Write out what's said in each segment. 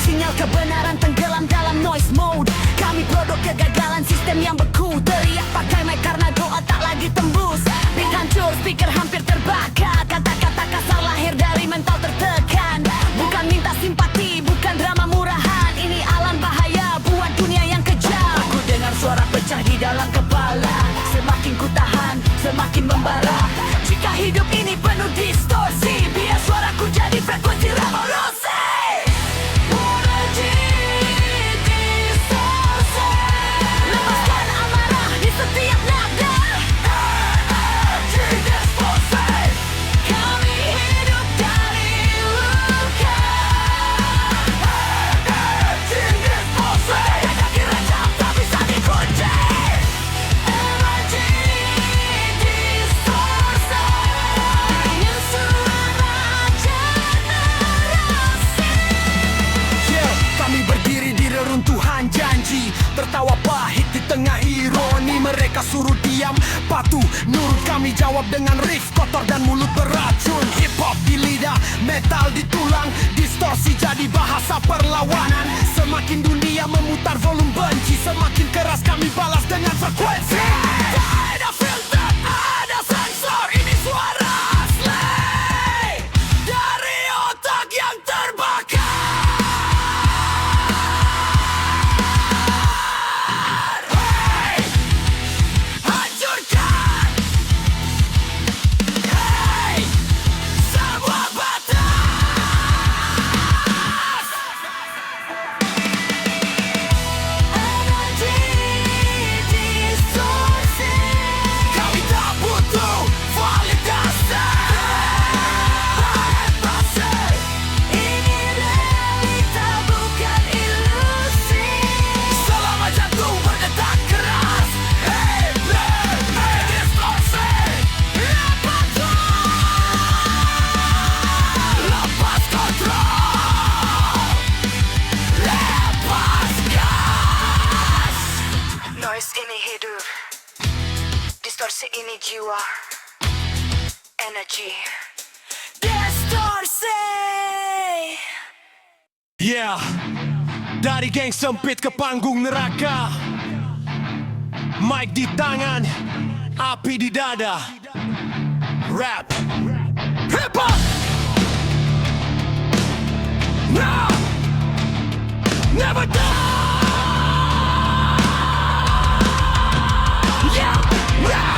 Sinyal kebenaran tenggelam dalam noise mode. Kami produk kegagalan sistem yang beku. Teriak pakai mic karena doa tak lagi tembus. Beat hancur, speaker hampir terbakar. Kata-kata kasar lahir dari mental tertekan. Bukan minta simpati, bukan drama murahan. Ini alam bahaya buat dunia yang kejam. Aku dengar suara pecah di dalam kepala. Semakin ku tahan, semakin membara. Jika hidup ini penuh distorsi, biar suaraku jadi frekuensi revolusi. Lepaskan amarah di setiap nada. Kami hidup dari luka. Kaki rajam tak bisa dikunci. Energi distorsi. Yang suara generasi. Kami berdiri di reruntuhan janji. Tertawa pahit di tengah ironi. Mereka suruh diam, patuh, nurut. Kami jawab dengan riff kotor dan mulut beracun. Hip hop di lidah, metal di tulang. Distorsi jadi bahasa perlawanan. Semakin dunia memutar volume benci, semakin keras kami balas dengan frekuensi. Ada filter, ada sensor. Ini suara asli dari otak yang terbakar. Noise ini hidup, distorsi ini jiwa, energi distorsi. Yeah, dari geng sempit ke panggung neraka. Mic di tangan, api di dada. Rap, hip hop. Now, never die. Yeah, yeah.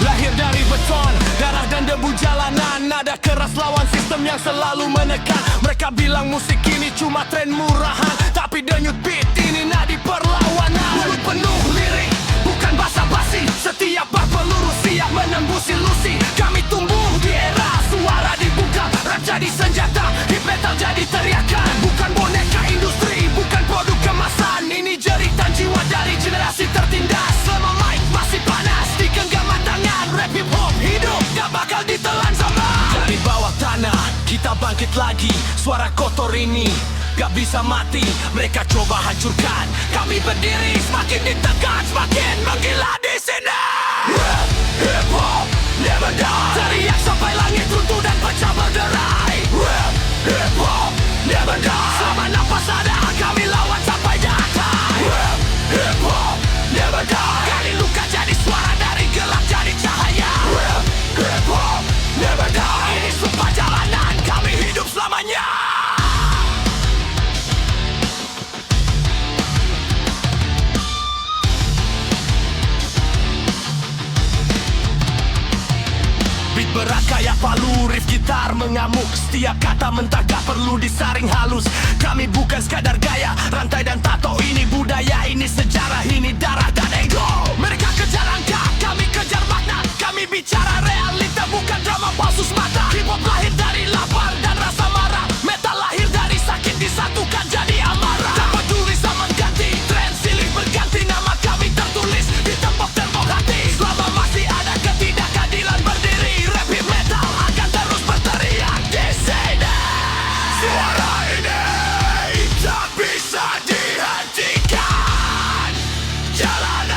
Lahir dari beton, darah dan debu jalanan. Nada keras lawan sistem yang selalu menekan. Mereka bilang musik ini cuma tren murahan, tapi denyut beat ini nadi perlawanan. Mulut penuh lirik, bukan basa-basi. Setiap bar peluru siap menembus ilusi. Kami tumbuh di era suara dibuka. Rap jadi senjata, hip metal jadi teriakan. Bukan boneka industri, bukan produk kemasan. Ini jeritan jiwa dari generasi tertindas. Selama mic masih panas di genggaman tangan, rap hip hop hidup, gak bakal ditelan zaman. Dari bawah tanah, kita bangkit lagi. Suara kotor ini gak bisa mati. Mereka coba hancurkan, kami berdiri. Semakin ditekan, semakin menggila di sini. Rap, hip hop, never die. Teriak sampai langit runtuh dan pecah berderai. Rap, hip hop, never die. Selama nafas ada, kami lawan sampai datang. Rap, hip hop, never die. Kali luka jadi suara, dari gelap jadi cahaya. Rap, hip hop, never die. Ini sumpah jalanan, kami hidup selamanya. Beat berat kayak palu, riff gitar mengamuk. Setiap kata mentah gak perlu disaring halus. Kami bukan sekadar gaya, rantai dan tato. Ini budaya, ini sejarah, ini darah dan ego. Mereka kejar angka, kami kejar makna. Kami bicara realita, bukan drama palsu semata. Hip hop lahir dari lapar dan rasa marah. Metal lahir dari sakit disatukan jadi amarah. Tak peduli zaman ganti, tren silih berganti. Nama kami tertulis di tembok-tembok hati. Selama masih ada ketidakadilan berdiri, rap hip metal akan terus berteriak di sini. Suara ini tak bisa dihentikan. Jalan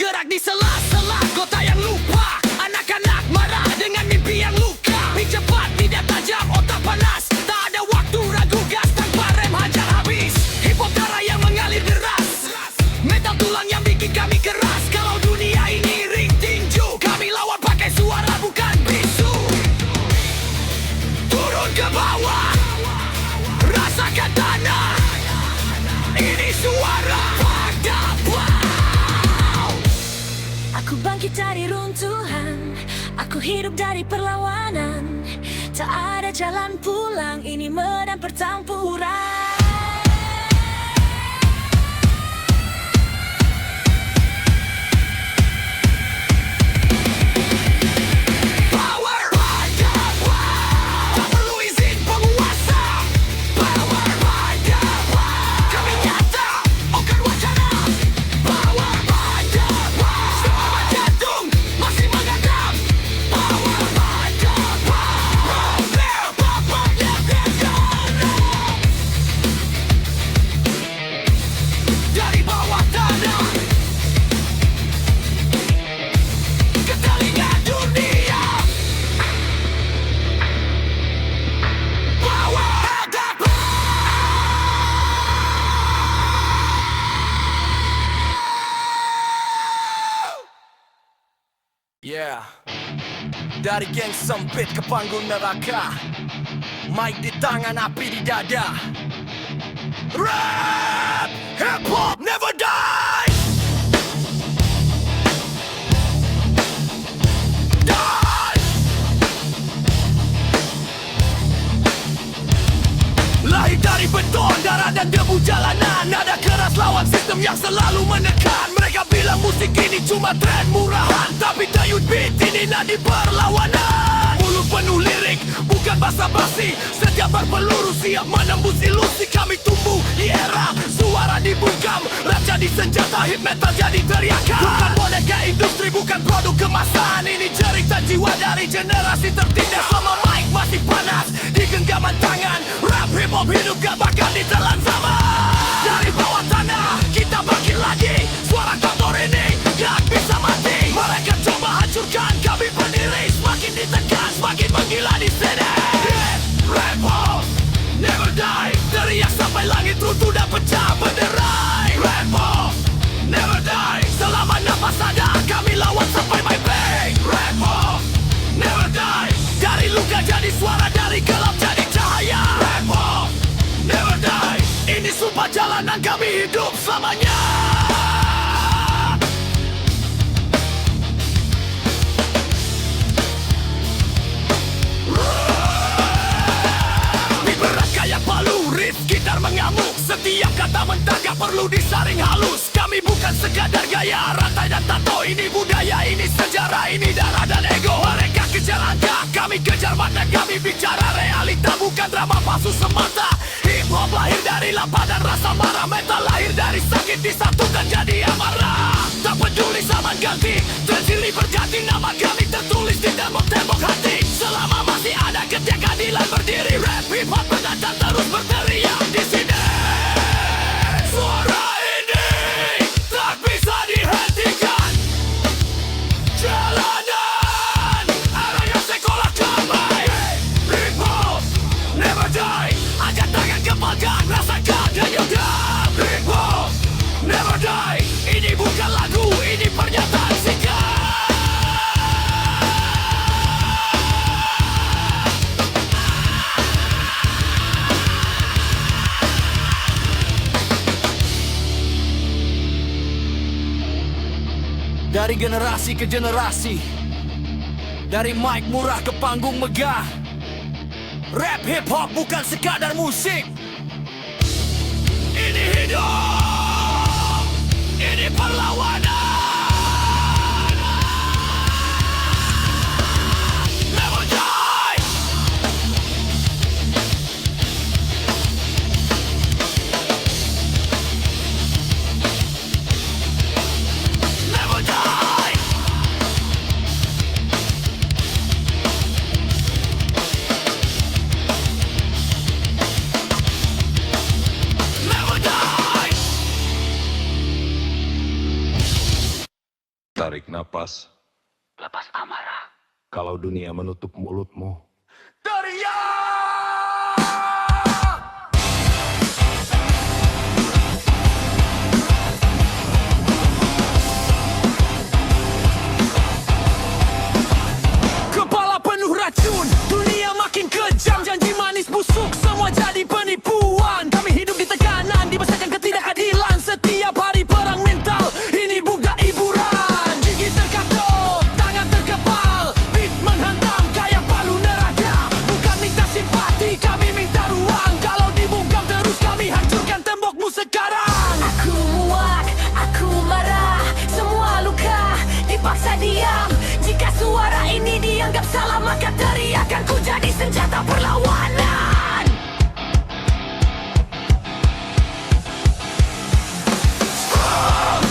bergerak di sela-sela kota yang lupa. Anak-anak marah dengan mimpi yang luka. Ping cepat, tidak tajam, otak panas. Tak ada waktu ragu, gas tanpa rem hajar habis. Hip hop darah yang mengalir deras, metal tulang yang bikin kami keras. Kalau dunia ini ring tinju, kami lawan pakai suara bukan bisu. Turun ke bawah, rasakan tanah. Ini suara Fakta Wow. Aku bangkit dari runtuhan, aku hidup dari perlawanan. Tak ada jalan pulang, ini medan pertempuran. Power Fakta Wow. Tak perlu izin penguasa. Power Fakta Wow. Kami nyata, bukan wacana. Power Fakta Wow. Semua jantung masih mengadap. Power Fakta Wow. Dari bawah tanah ke telinga dunia. Power Fakta Yeah. Dari geng sempit ke panggung neraka, mic di tangan, api di dada. Rap hip hop never die. Die. Lahir dari beton, darah dan debu jalanan. Nada keras lawan sistem yang selalu menekan. Mereka bilang musik ini cuma tren murahan, tapi dayut beat ini nadi perlawanan. Mulut penuh lirik, bukan basa-basi. Setiap berpeluru siap menembus ilusi. Kami tumbuh di era suara dibungkam, rap jadi senjata, hip metal jadi teriakan. Bukan boneka industri, bukan produk kemasan. Ini cerita jiwa dari generasi tertindas. Selama mic masih panas di genggaman tangan, rap hip hop hidup gak bakal ditelan zaman. Dari bawah tanah kita bangkit lagi. Suara kotor ini gak bisa mati. Mereka coba hancurkan, kami berdiri. Semakin ditekan, semakin menggila di sini. Rap hop never die. Teriak sampai langit runtuh dan pecah berderai. Rap hop never die. Selama nafas ada, kami lawan sampai my bang. Rap hop never die. Dari luka jadi suara, dari gelap jadi cahaya. Rap hop never die. Ini sumpah jalanan, kami hidup selamanya. Beat berat kayak palu, riff gitar mengamuk. Setiap kata mentah gak perlu disaring halus. Kami bukan sekadar gaya, rantai dan tato. Ini budaya, ini sejarah, ini darah dan ego. Mereka kejar angka, kami kejar makna. Kami bicara realita, bukan drama palsu semata. Hip hop lahir dari lapar dan rasa marah. Metal lahir dari sakit, disatukan jadi amarah. Tak peduli zaman ganti, tersilih berganti. Nama kami tertulis di tembok-tembok hati. Selama masih ada kerja keadilan berdiri. Rap hip hop penantang terus berteriak di sini. Suara ini tak bisa dihentikan. Jalanan arahnya sekolah damai. Hip hop never die. Angkat tangan kepalkan, rasakan denyut. Hip hop never die. Ini bukan lagu, ini pernyataan sikap. Dari generasi ke generasi, dari mic murah ke panggung megah. Rap hip hop bukan sekadar musik. Ini hidup, ini perlawanan. Never die. Never die. Never die. Tarik napas. Lepas amarah. Kalau dunia menutup mulutmu, Teriak! Kepala penuh racun, dunia makin kejam. Janji manis busuk, semua jadi penipuan. Kami hidup di tekanan, dibesarkan ketidakadilan. Setiap hari perang mental, ini bukan hiburan. Gigi terkatuk, tangan terkepal, beat menghantam kayak palu neraka. Bukan minta simpati, kami minta ruang. Kalau dibungkam terus, kami hancurkan tembokmu sekarang. Aku muak, aku marah, semua luka dipaksa diam. Jika suara ini dianggap salah, maka teriakanku jadi senjata perlawanan.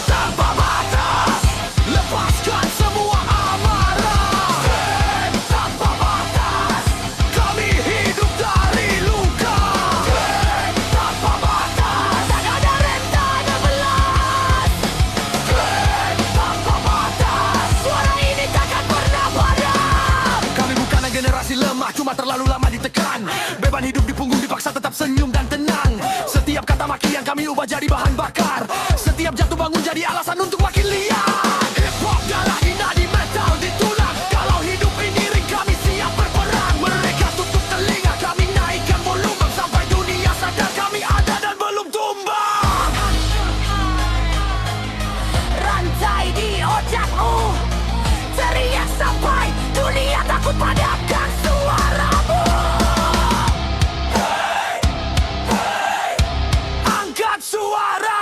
Tanpa batas, lepaskan semua amarah. Tanpa batas, kami hidup dari luka. Tanpa batas, Tak ada rem, tak ada belas. tanpa batas, Suara ini takkan pernah padam. kami bukanlah generasi lemah, cuma terlalu lama ditekan. Beban hidup di punggung dipaksa tetap senyum dan tenang. Setiap kata makian kami ubah jadi bahan bakar. Setiap jatuh bangun jadi alasan untuk makin liar. Hip hop darah di metal di tulang. Kalau hidup ini ring, kami siap berperang. Mereka tutup telinga, kami naikkan volume sampai dunia sadar kami ada dan belum tumbang. Rantai di otakmu, teriak sampai dunia takut padamkan suaramu. Angkat suara.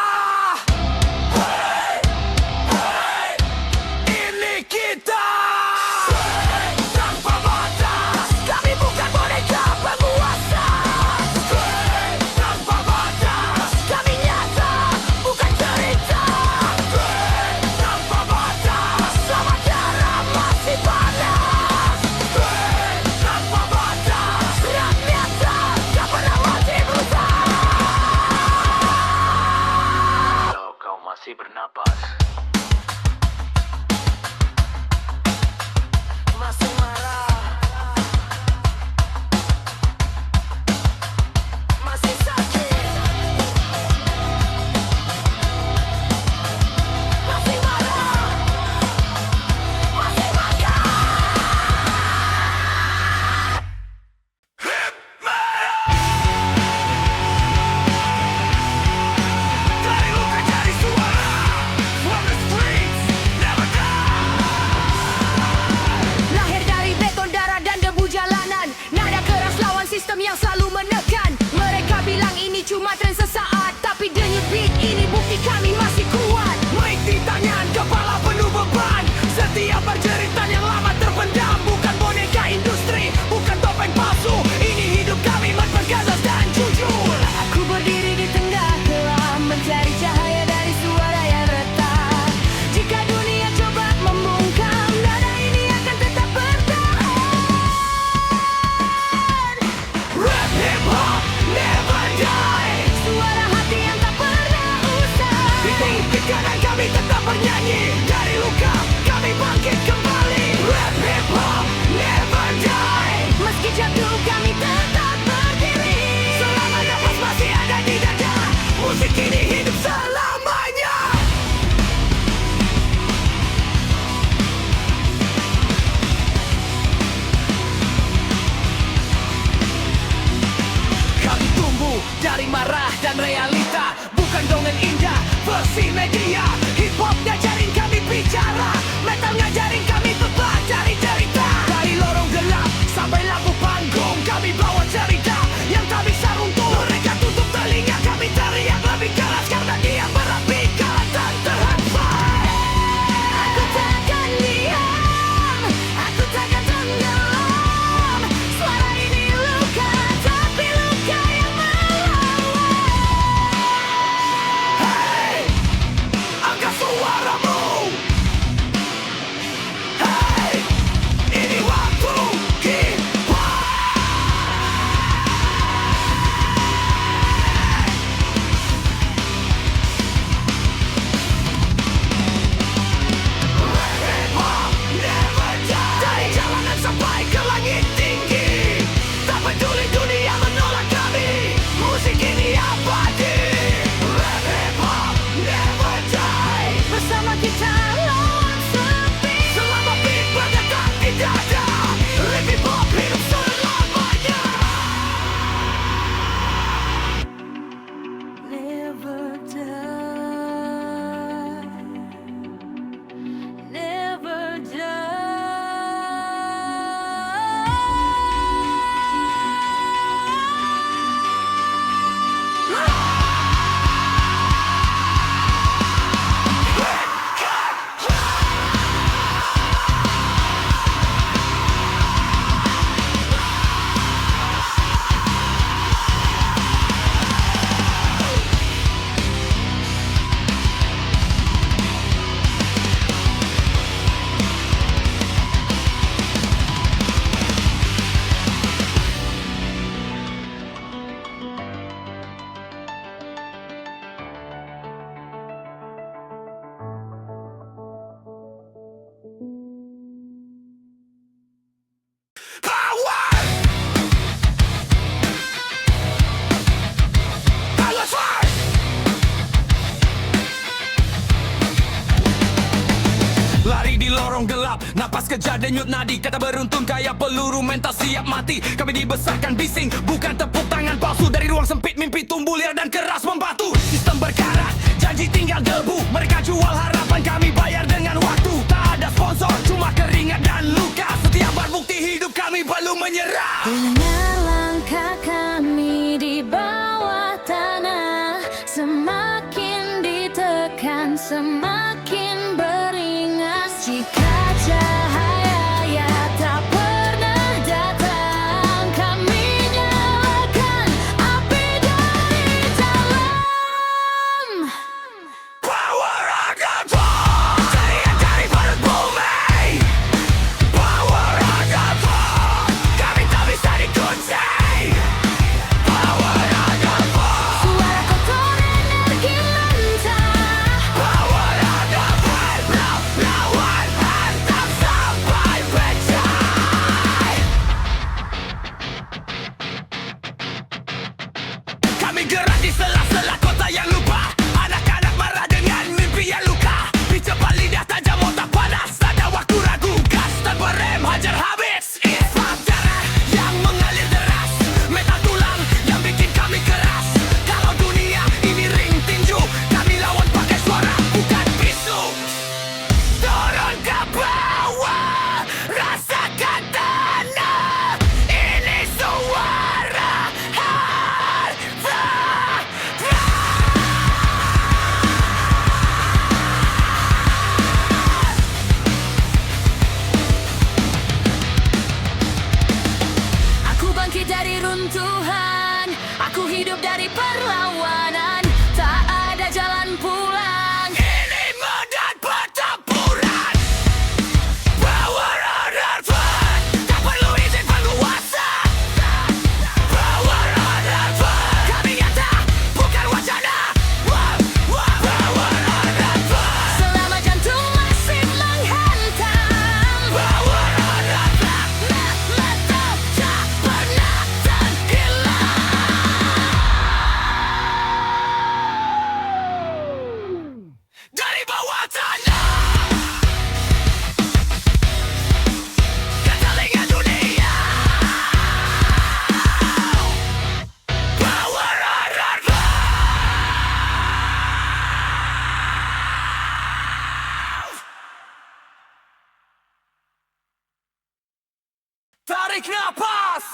Lari di lorong gelap, napas kejar denyut nadi. Kata beruntun kayak peluru, mental siap mati. Kami dibesarkan bising, bukan tepuk tangan palsu. Dari ruang sempit mimpi tumbuh liar dan keras membatu. Sistem berkarat, janji tinggal debu. Mereka jual harapan, kami bayar dengan waktu. Tak ada sponsor, cuma keringat dan luka. Setiap barbukti hidup kami belum menyerah. Dengar langkah kami di bawah tanah, semakin ditekan, semakin beringas. Jika cahaya tak pernah datang, kami nyalakan api dari dalam. Power akan fall, teriak dari perut bumi. Power akan fall, kami tak bisa dikunci. Power akan fall, Suara kotor energi mentah. power akan fall, lawan hantam sampai pecah. Kami gerak di sela-sela kota yang lupa. Anak-anak marah dengan mimpi yang luka. Di cepat lidah tajam otak panas. Ada waktu ragu, gas tanpa rem hajar habis. Ispat darah yang mengalir deras, metal tulang yang bikin kami keras. Kalau dunia ini ring tinju, kami lawan pakai suara bukan bisu. Turun ke bawah, rasakan tanah. Ini suara harta. Aku bangkit dari runtuhan, aku hidup dari perlawanan. Tak ada jalan pulang. Ini medan pertempuran. Power on earth, tak perlu izin penguasa. Power on earth, kami nyata, bukan wacana. Power on earth, Selama jantung masih menghantam, power on earth, metal tak pernah tenggelam. dari bawah tanah ke telinga dunia. Power on earth. Tarik napas,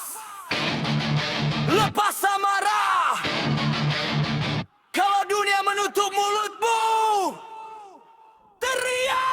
lepas amarah. Kalau dunia menutup mulutmu, teriak.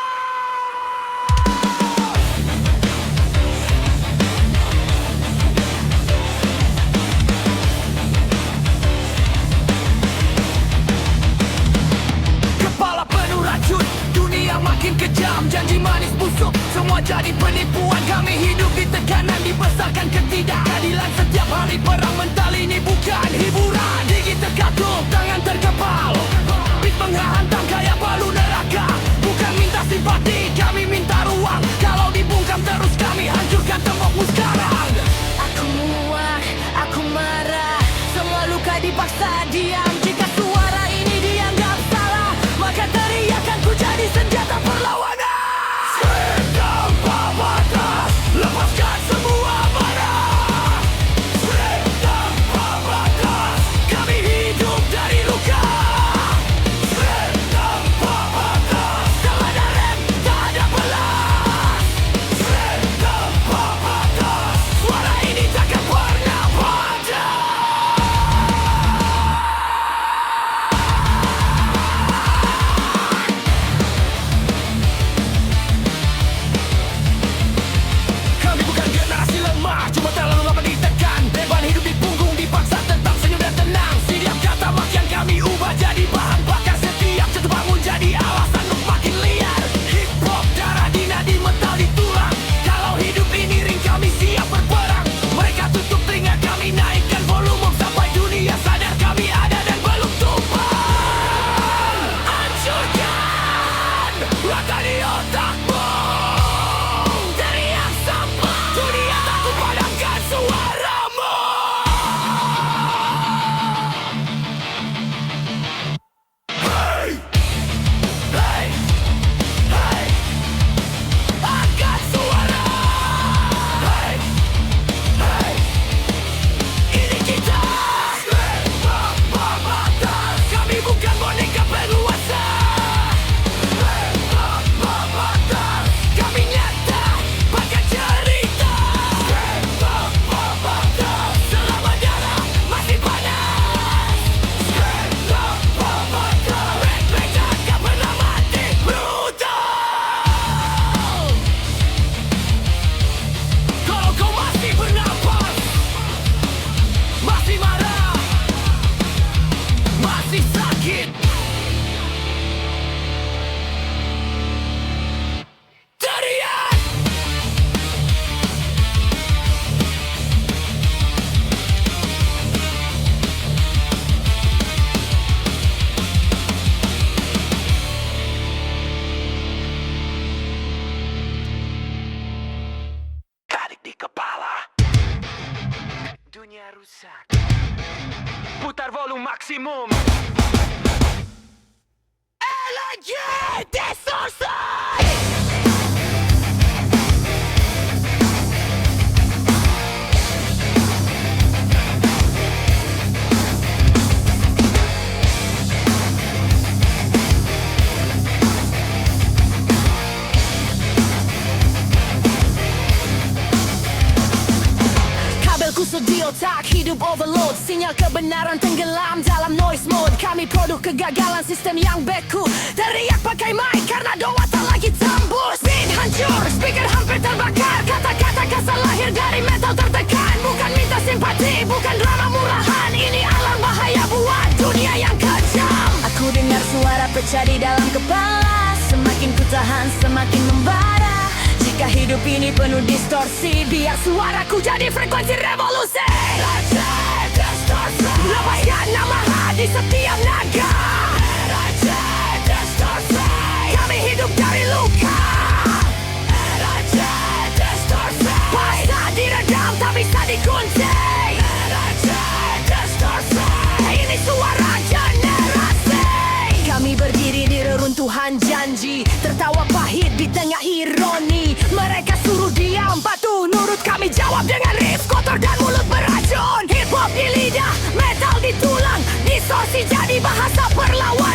Kepala penuh racun, dunia makin kejam. Janji manis busuk, semua jadi penipuan. Kami hidup di tekanan, dibesarkan ketidakadilan. Setiap hari perang mental ini bukan hiburan. Gigi terkatup, tangan terkepal, beat menghantam kayak palu neraka. Bukan minta simpati, kami minta ruang. Kalau dibungkam terus kami hancurkan tembokmu sekarang. Aku muak, aku marah, semua luka dipaksa diam. Jika suara ini dianggap salah, maka teriakanku jadi senjata perlawanan. Tanpa batas, lepaskan semua marah. Tanpa batas, kami hidup dari luka. Tanpa batas, tak ada rem, tak ada belas. Tanpa batas, suara ini takkan pernah padam. rusak. Putar volume maksimum. LG Distorsi. Kusut di otak, hidup overload. Sinyal kebenaran tenggelam dalam noise mode. Kami produk kegagalan sistem yang beku. Teriak pakai mic karena doa tak lagi tembus. Beat hancur, speaker hampir terbakar. Kata-kata kasar lahir dari mental tertekan. Bukan minta simpati, bukan drama murahan. Ini alam bahaya buat dunia yang kejam. Aku dengar suara pecah di dalam kepala. Semakin ku tahan, semakin membara. Jika hidup ini penuh distorsi, biar suaraku jadi frekuensi revolusi. Raja Distorsi. Lepaskan nama di setiap naga. Raja Distorsi. Kami hidup dari luka. Raja Distorsi. Paksa diredam tak bisa dikunci. Raja Distorsi. Ini suara generasi. Kami berdiri di reruntuhan janji, tertawa pahit di tengah ironi. Mereka suruh diam, patuh nurut, kami jawab dengan riff kotor dan mulut beracun. Hip hop di lidah, metal di tulang, distorsi jadi bahasa perlawanan.